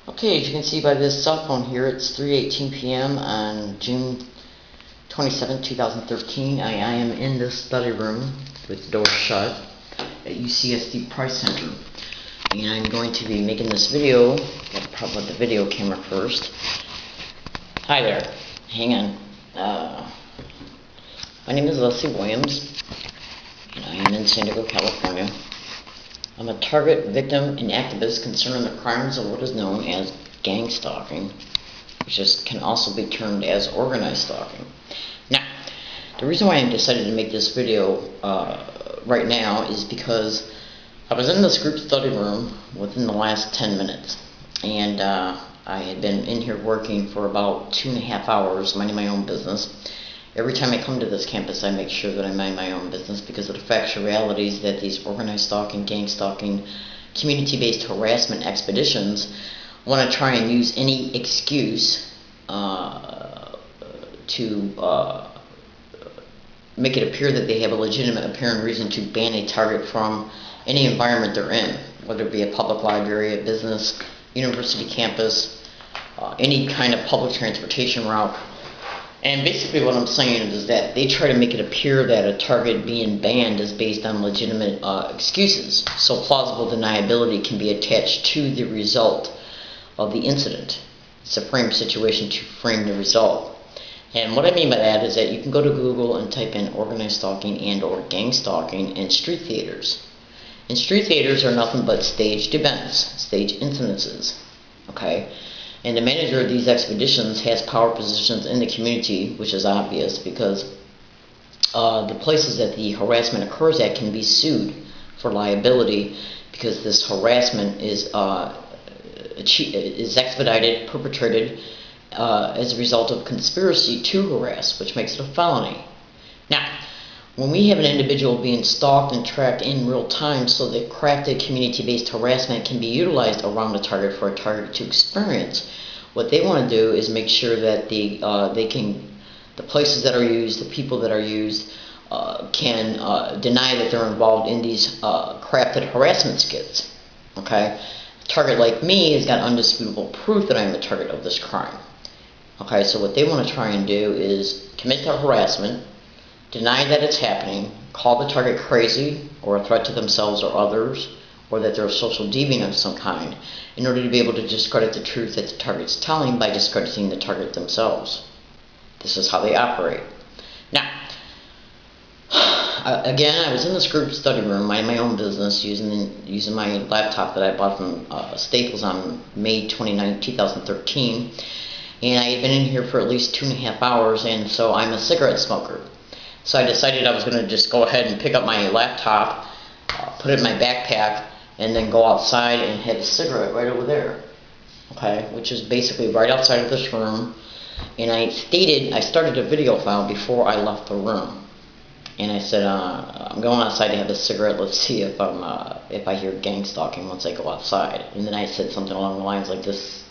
Okay, as you can see by this cell phone here, it's 3:18 p.m. on June 27, 2013. I am in this study room with the door shut at UCSD Price Center. And I'm going to be making this video. Got a problem with the video camera first. Hi there. Hang on. My name is Leslie Williams, and I am in San Diego, California. I'm a target, victim, and activist concerning the crimes of what is known as gang stalking, which can also be termed as organized stalking. Now, the reason why I decided to make this video right now is because I was in this group study room within the last 10 minutes, and I had been in here working for about 2.5 hours, minding my own business. Every time I come to this campus, I make sure that I mind my own business because of the factual realities that these organized stalking, gang stalking, community-based harassment expeditions want to try and use any excuse to make it appear that they have a legitimate apparent reason to ban a target from any environment they're in, whether it be a public library, a business, university campus, any kind of public transportation route. And basically what I'm saying is that they try to make it appear that a target being banned is based on legitimate excuses. So plausible deniability can be attached to the result of the incident. It's a frame situation to frame the result. And what I mean by that is that you can go to Google and type in organized stalking and or gang stalking and street theaters. And street theaters are nothing but staged events, staged incidences. Okay? And the manager of these expeditions has power positions in the community, which is obvious because the places that the harassment occurs at can be sued for liability because this harassment is expedited, perpetrated as a result of conspiracy to harass, which makes it a felony. Now, when we have an individual being stalked and tracked in real time so that crafted community-based harassment can be utilized around the target for a target to experience, what they want to do is make sure that the places that are used, the people that are used, can deny that they're involved in these crafted harassment skits. Okay? A target like me has got undisputable proof that I am the target of this crime. Okay, so what they want to try and do is commit the harassment, deny that it's happening, call the target crazy or a threat to themselves or others, or that they're a social deviant of some kind, in order to be able to discredit the truth that the target's telling by discrediting the target themselves. This is how they operate. Now, again, I was in this group study room, minding my own business, using my laptop that I bought from Staples on May 29, 2013, and I had been in here for at least 2.5 hours, and so I'm a cigarette smoker. So I decided I was going to just go ahead and pick up my laptop, put it in my backpack, and then go outside and have a cigarette right over there. Okay, which is basically right outside of this room. And I started a video file before I left the room. And I said, I'm going outside to have a cigarette. Let's see if I hear gang stalking once I go outside. And then I said something along the lines like this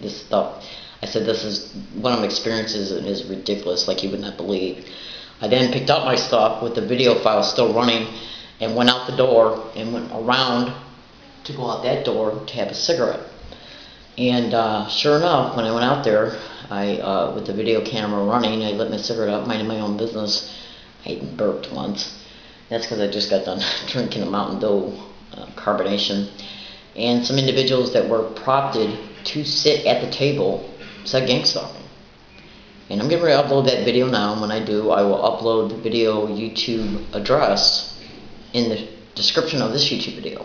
stuff. I said, this is what I'm experiencing is ridiculous, like you would not believe. I then picked up my stuff with the video file still running and went out the door and went around to go out that door to have a cigarette. And sure enough, when I went out there, I with the video camera running, I lit my cigarette up, minding my own business. I even burped once. That's because I just got done drinking a Mountain Dew carbonation. And some individuals that were prompted to sit at the table said gang stalking. And I'm getting ready to upload that video now, and when I do, I will upload the video YouTube address in the description of this YouTube video.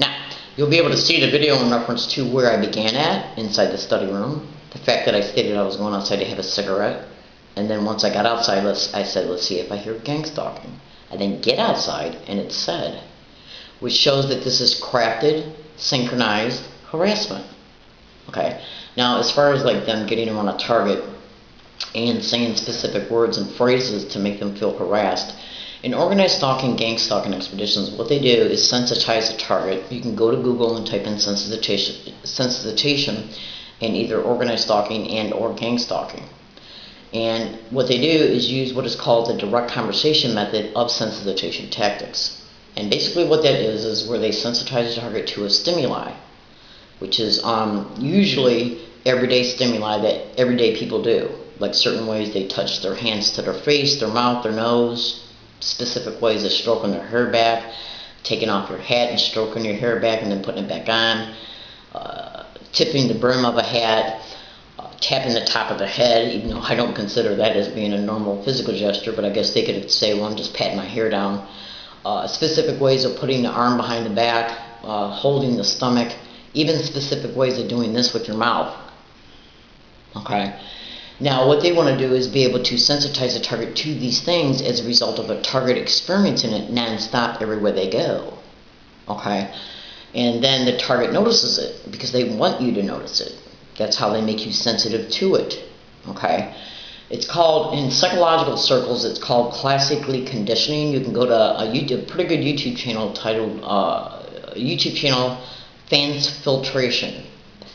Now, you'll be able to see the video in reference to where I began at, inside the study room, the fact that I stated I was going outside to have a cigarette, and then once I got outside, I said, let's see if I hear gang stalking. I then get outside, and it's said, which shows that this is crafted, synchronized harassment. Okay, now as far as like them getting around a target and saying specific words and phrases to make them feel harassed, in organized stalking, gang stalking expeditions, what they do is sensitize a target. You can go to Google and type in sensitization in either organized stalking and or gang stalking. And what they do is use what is called the direct conversation method of sensitization tactics. And basically what that is where they sensitize the target to a stimuli. which is usually everyday stimuli that everyday people do. Like certain ways they touch their hands to their face, their mouth, their nose, specific ways of stroking their hair back, taking off your hat and stroking your hair back and then putting it back on, tipping the brim of a hat, tapping the top of the head, even though I don't consider that as being a normal physical gesture, but I guess they could say, well, I'm just patting my hair down. Specific ways of putting the arm behind the back, holding the stomach, even specific ways of doing this with your mouth. Okay? Now, what they want to do is be able to sensitize the target to these things as a result of a target experiencing it non-stop everywhere they go. Okay? And then the target notices it because they want you to notice it. That's how they make you sensitive to it. Okay? It's called, in psychological circles, it's called classically conditioning. You can go to a pretty good YouTube channel titled, Fans Filtration.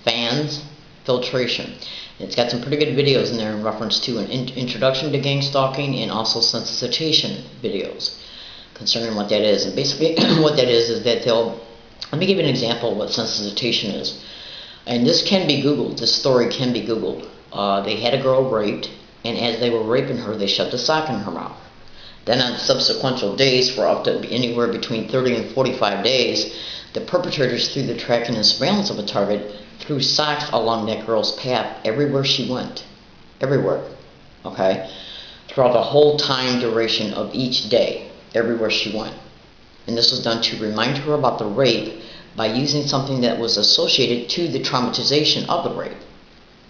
Fans Filtration. It's got some pretty good videos in there in reference to an introduction to gang stalking and also sensitization videos concerning what that is. And basically what that is that let me give you an example of what sensitization is. And this can be Googled, this story can be Googled. They had a girl raped, and as they were raping her, they shoved a sock in her mouth. Then on subsequent days, for up to anywhere between 30 and 45 days, the perpetrators, through the tracking and surveillance of a target, threw socks along that girl's path everywhere she went. Everywhere. Okay? Throughout the whole time duration of each day, everywhere she went. And this was done to remind her about the rape by using something that was associated to the traumatization of the rape.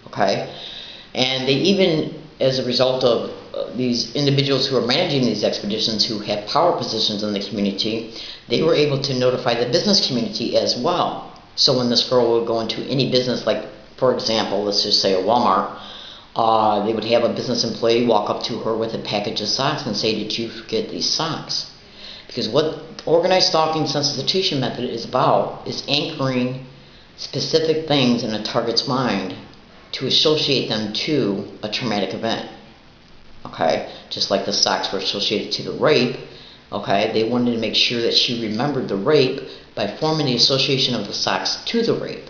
Okay? And they even, as a result of these individuals who are managing these expeditions who have power positions in the community, they were able to notify the business community as well. So when this girl would go into any business, like for example, let's just say a Walmart, they would have a business employee walk up to her with a package of socks and say, did you forget these socks? Because what organized stalking sensitization method is about is anchoring specific things in a target's mind to associate them to a traumatic event. Okay? Just like the socks were associated to the rape, okay? They wanted to make sure that she remembered the rape by forming the association of the socks to the rape.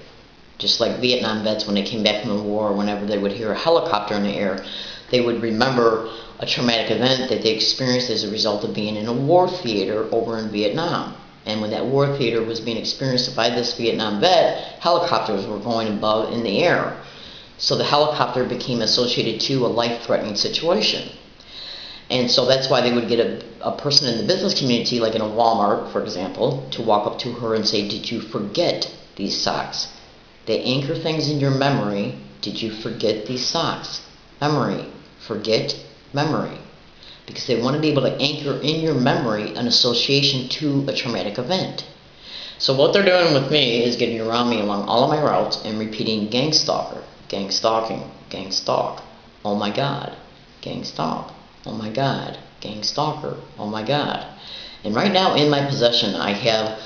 Just like Vietnam vets, when they came back from the war, whenever they would hear a helicopter in the air, they would remember a traumatic event that they experienced as a result of being in a war theater over in Vietnam. And when that war theater was being experienced by this Vietnam vet, helicopters were going above in the air. So the helicopter became associated to a life-threatening situation. And so that's why they would get a person in the business community, like in a Walmart, for example, to walk up to her and say, did you forget these socks? They anchor things in your memory. Did you forget these socks? Memory. Forget memory. Because they want to be able to anchor in your memory an association to a traumatic event. So what they're doing with me is getting around me along all of my routes and repeating gang stalker, gang stalking, gang stalk, oh my god, gang stalk, oh my god, gang stalker, oh my god. And right now in my possession I have,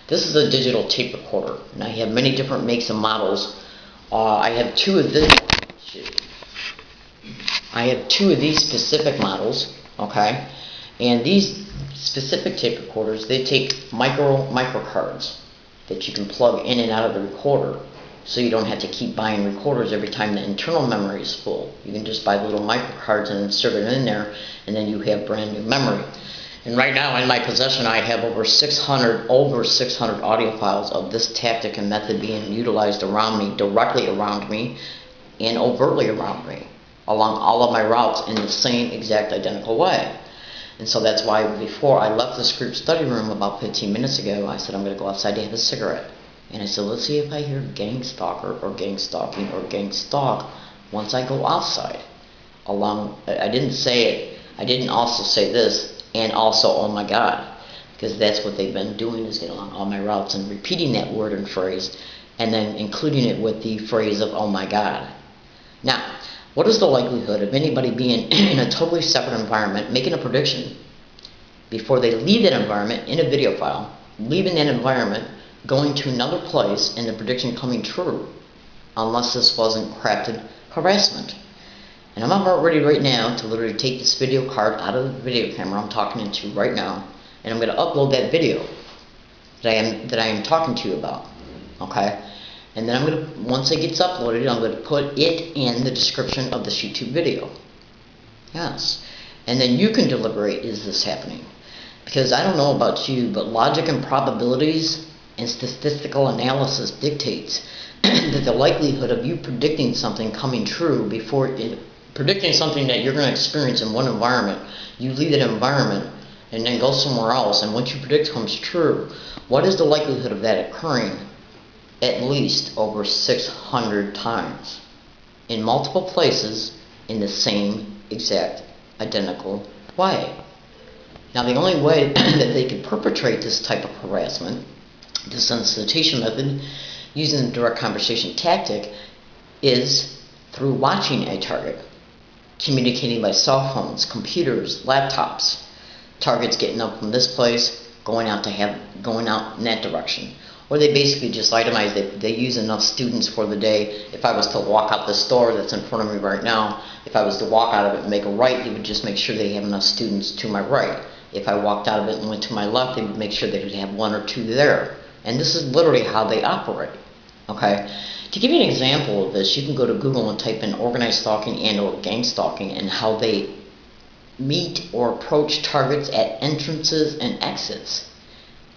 this is a digital tape recorder, and I have many different makes and models. I have two of these specific models, okay? And these specific tape recorders, they take micro cards that you can plug in and out of the recorder, so you don't have to keep buying recorders every time the internal memory is full. You can just buy little micro cards and insert it in there, and then you have brand new memory. And right now in my possession I have over 600 audio files of this tactic and method being utilized around me, directly around me, and overtly around me, along all of my routes in the same exact identical way. And so that's why before I left this group study room about 15 minutes ago, I said I'm going to go outside to have a cigarette. And I said, let's see if I hear gang stalker or gang stalking or gang stalk once I go outside. I didn't say it. I didn't also say this and also oh my god, because that's what they've been doing, is getting along all my routes and repeating that word and phrase and then including it with the phrase of oh my god. Now, what is the likelihood of anybody being in a totally separate environment, making a prediction before they leave that environment in a video file, leaving that environment, going to another place, and the prediction coming true, unless this wasn't crafted harassment? And I'm about ready right now to literally take this video card out of the video camera I'm talking into right now, and I'm going to upload that video that I am talking to you about, okay? And then once it gets uploaded, I'm going to put it in the description of this YouTube video. Yes. And then you can deliberate, is this happening? Because I don't know about you, but logic and probabilities and statistical analysis dictates that the likelihood of you predicting something coming true predicting something that you're going to experience in one environment, you leave that environment and then go somewhere else, and what you predict comes true, what is the likelihood of that occurring? At least over 600 times in multiple places in the same exact identical way. Now the only way that they could perpetrate this type of harassment, the solicitation method, using the direct conversation tactic, is through watching a target, communicating by cell phones, computers, laptops, targets getting up from this place, going out in that direction. Or they basically just itemize, they use enough students for the day. If I was to walk out the store that's in front of me right now, if I was to walk out of it and make a right, they would just make sure they have enough students to my right. If I walked out of it and went to my left, they would make sure they would have one or two there. And this is literally how they operate. Okay? To give you an example of this, you can go to Google and type in organized stalking and or gang stalking and how they meet or approach targets at entrances and exits.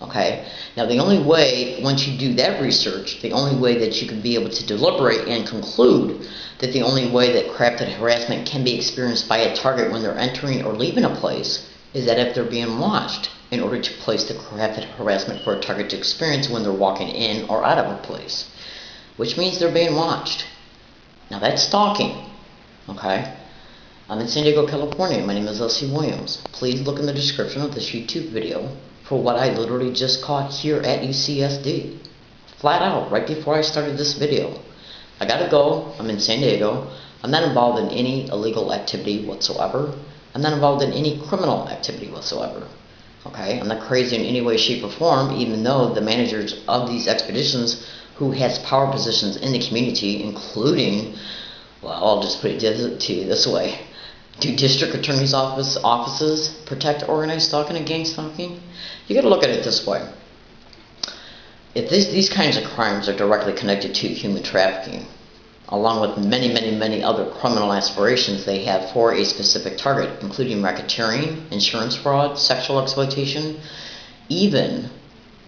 Okay, now the only way, once you do that research, the only way that you can be able to deliberate and conclude that the only way that crafted harassment can be experienced by a target when they're entering or leaving a place is that if they're being watched, in order to place the crafted harassment for a target to experience when they're walking in or out of a place, which means they're being watched. Now that's stalking. Okay, I'm in San Diego, California. My name is Leslie Williams. Please look in the description of this YouTube video for what I literally just caught here at UCSD. Flat out, right before I started this video. I gotta go, I'm in San Diego. I'm not involved in any illegal activity whatsoever. I'm not involved in any criminal activity whatsoever. Okay, I'm not crazy in any way, shape, or form, even though the managers of these expeditions who has power positions in the community, including, well, I'll just put it to you this way. Do district attorney's offices protect organized stalking and gang stalking? You got to look at it this way. If these kinds of crimes are directly connected to human trafficking, along with many, many, many other criminal aspirations they have for a specific target, including racketeering, insurance fraud, sexual exploitation, even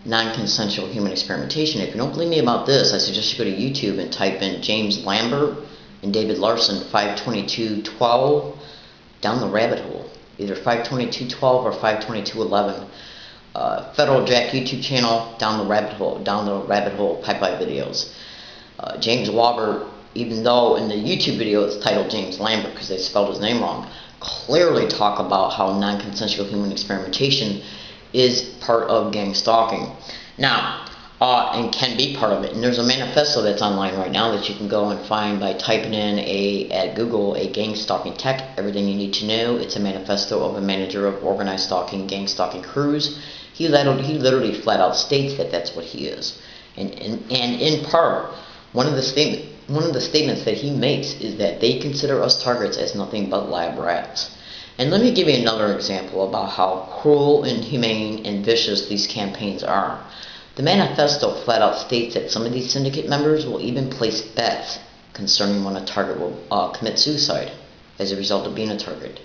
non-consensual human experimentation. If you don't believe me about this, I suggest you go to YouTube and type in James Lambert and David Larson 52212 down the rabbit hole, either 52212 or 52211. Federal Jack YouTube channel, down the rabbit hole, pipeline videos. James Walbert, even though in the YouTube video it's titled James Lambert because they spelled his name wrong, clearly talk about how non-consensual human experimentation is part of gang stalking. Now, and can be part of it. And there's a manifesto that's online right now that you can go and find by typing in at Google a gang stalking tech, everything you need to know. It's a manifesto of a manager of organized stalking, gang stalking crews. He literally flat out states that that's what he is. And in part, one of the statements that he makes is that they consider us targets as nothing but lab rats. And let me give you another example about how cruel, inhumane, and vicious these campaigns are. The manifesto flat out states that some of these syndicate members will even place bets concerning when a target will commit suicide as a result of being a target.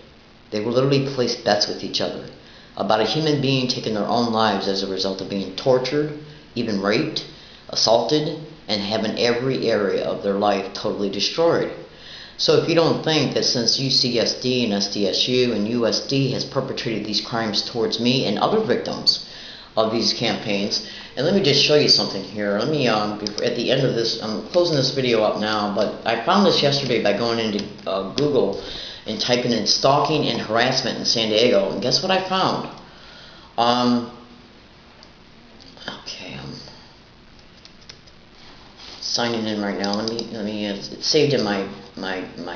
They will literally place bets with each other about a human being taking their own lives as a result of being tortured, even raped, assaulted, and having every area of their life totally destroyed. So if you don't think that since UCSD and SDSU and USD has perpetrated these crimes towards me and other victims of these campaigns, and let me just show you something here. Let me, at the end of this, I'm closing this video up now, but I found this yesterday by going into Google and typing in stalking and harassment in San Diego, and guess what I found? Okay, I'm signing in right now. Let me. It's saved in my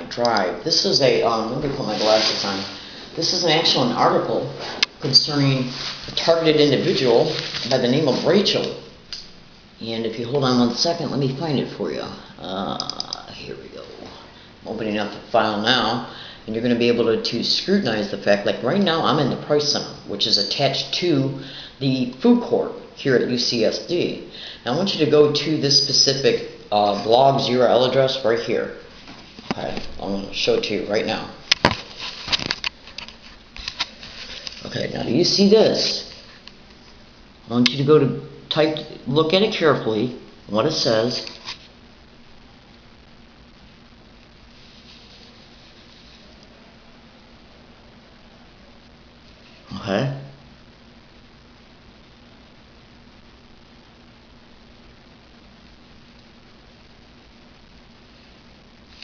drive. This is a. Let me put my glasses on. This is an article concerning a targeted individual by the name of Rachel. And if you hold on 1 second, let me find it for you. Here we go. I'm opening up the file now, and you're going to be able to scrutinize the fact, like right now I'm in the Price Center, which is attached to the food court here at UCSD. Now I want you to go to this specific blog's URL address right here. Okay, I'm going to show it to you right now. Okay, now do you see this? I want you to go to look at it carefully, what it says. Okay.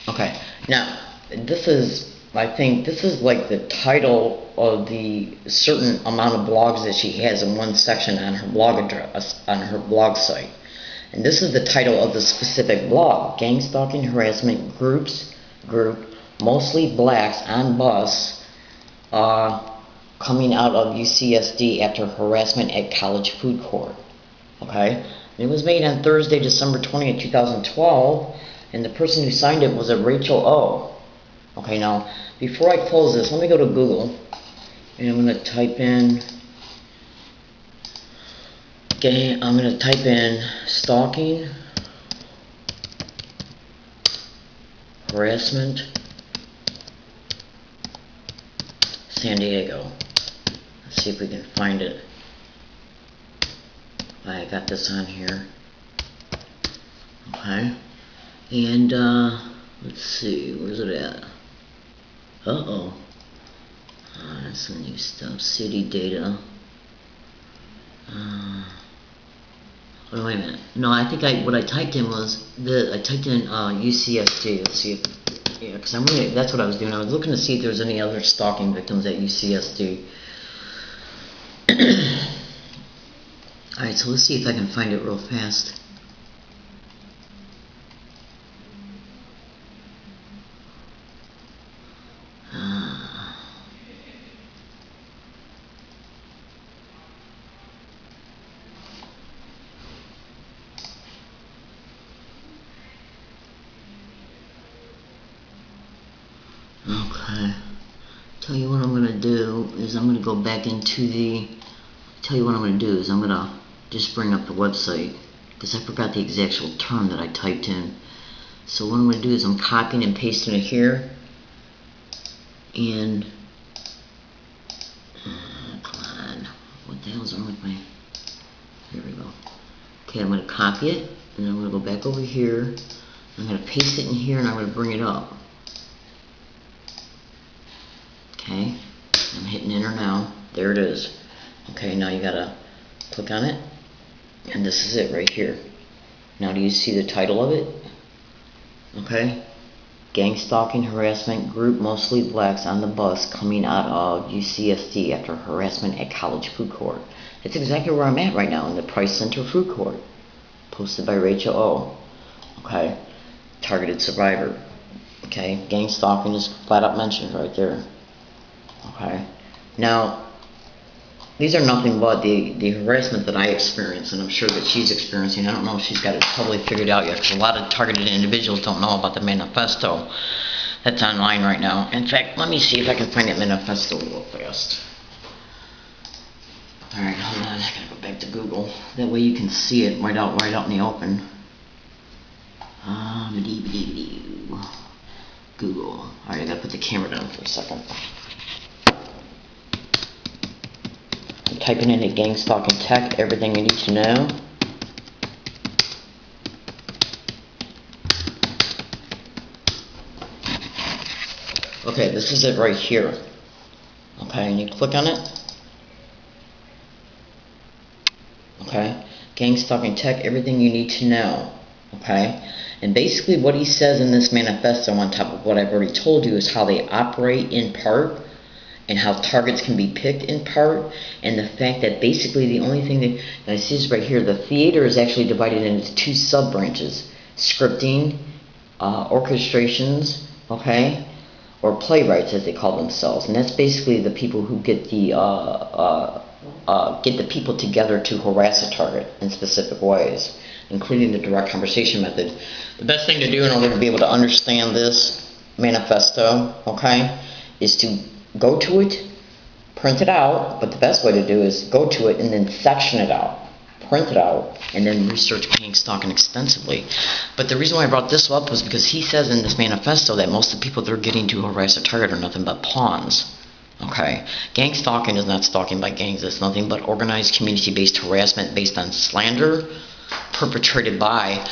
Okay, now this is, I think this is like the title of the certain amount of blogs that she has in one section on her blog address, on her blog site. And this is the title of the specific blog: Gang Stalking Harassment Group, mostly blacks on bus, coming out of UCSD after harassment at college food court. Okay, it was made on Thursday, December 20th, 2012, and the person who signed it was a Rachel O. Okay, now before I close this, let me go to Google, and I'm going to type in stalking harassment San Diego. Let's see if we can find it. I got this on here. Okay, and let's see, where's it at? That's some new stuff. City data. Oh, wait a minute. No, I think what I typed in was I typed in UCSD. Let's see if, yeah, because that's what I was doing. I was looking to see if there's any other stalking victims at UCSD. Alright, so let's see if I can find it real fast. Okay. Tell you what I'm going to do is I'm going to go back into I'm going to just bring up the website, because I forgot the exact term that I typed in. So what I'm going to do is I'm copying and pasting it here, and come on, what the hell's wrong with my, here we go. Okay, I'm going to copy it, and I'm going to go back over here, I'm going to paste it in here, and I'm going to bring it up. Okay, I'm hitting enter now. There it is. Okay, now you gotta click on it, and this is it right here. Now do you see the title of it? Okay, Gang Stalking Harassment Group, mostly blacks on the bus coming out of UCSD after harassment at college food court. That's exactly where I'm at right now, in the Price Center food court. Posted by Rachel O. Okay, targeted survivor. Okay, gang stalking is flat out mentioned right there. Okay, now these are nothing but the harassment that I experience, and I'm sure that she's experiencing. I don't know if she's got it totally figured out yet, because a lot of targeted individuals don't know about the manifesto that's online right now. In fact, let me see if I can find that manifesto real fast. Alright, hold on, I gotta go back to Google. That way you can see it right out in the open. Google. Alright, I gotta put the camera down for a second. I'm typing in a gang stalking tech, everything you need to know. Okay, this is it right here. Okay, and you click on it. Okay, gang stalking tech, everything you need to know. Okay, and basically what he says in this manifesto, on top of what I've already told you, is how they operate in part, and how targets can be picked in part, and the fact that basically the only thing that, and I see this right here, the theater is actually divided into two sub-branches: scripting, orchestrations, okay, or playwrights as they call themselves, and that's basically the people who get the people together to harass a target in specific ways, including the direct conversation method. The best thing to do in order to be able to understand this manifesto, okay, is to go to it, print it out, but the best way to do is go to it and then section it out. print it out, and then research gang stalking extensively. But the reason why I brought this up was because he says in this manifesto that most of the people they're getting to harass a target are nothing but pawns. Okay, gang stalking is not stalking by gangs. It's nothing but organized community-based harassment based on slander perpetrated by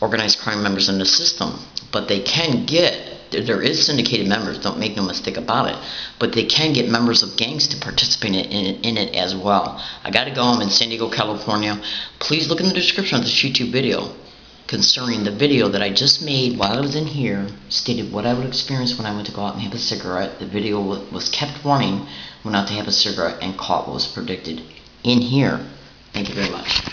organized crime members in the system. But they can get, there is syndicated members, don't make no mistake about it, but they can get members of gangs to participate in it as well. I gotta go, I'm in San Diego, California. Please look in the description of this YouTube video concerning the video that I just made while I was in here, stated what I would experience when I went to go out and have a cigarette. The video was kept running, went out to have a cigarette, and caught what was predicted in here. Thank you very much.